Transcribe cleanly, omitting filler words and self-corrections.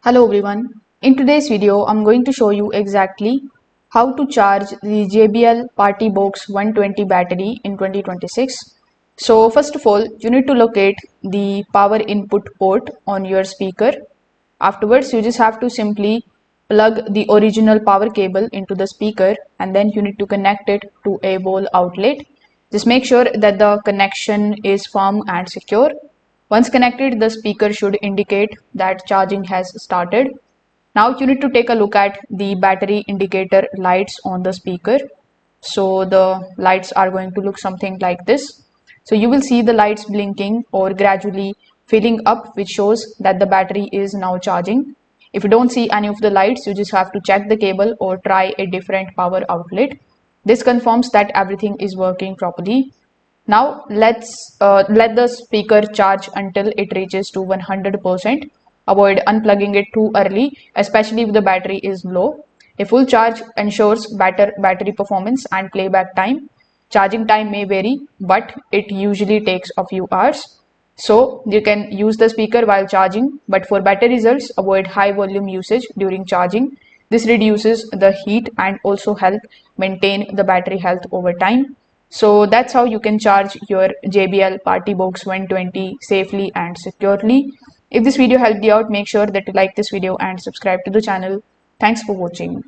Hello everyone. In today's video, I'm going to show you exactly how to charge the JBL PartyBox 120 battery in 2026. So first of all, you need to locate the power input port on your speaker. Afterwards, you just have to simply plug the original power cable into the speaker and then you need to connect it to a wall outlet. Just make sure that the connection is firm and secure. Once connected, the speaker should indicate that charging has started. Now you need to take a look at the battery indicator lights on the speaker. So the lights are going to look something like this. So you will see the lights blinking or gradually filling up, which shows that the battery is now charging. If you don't see any of the lights, you just have to check the cable or try a different power outlet. This confirms that everything is working properly. Now let's let the speaker charge until it reaches to 100%. Avoid unplugging it too early, especially if the battery is low. A full charge ensures better battery performance and playback time. Charging time may vary, but it usually takes a few hours. So you can use the speaker while charging, but for better results, avoid high volume usage during charging. This reduces the heat and also help maintain the battery health over time. So that's how you can charge your JBL PartyBox 120 safely and securely. If this video helped you out, make sure that you like this video and subscribe to the channel. Thanks for watching.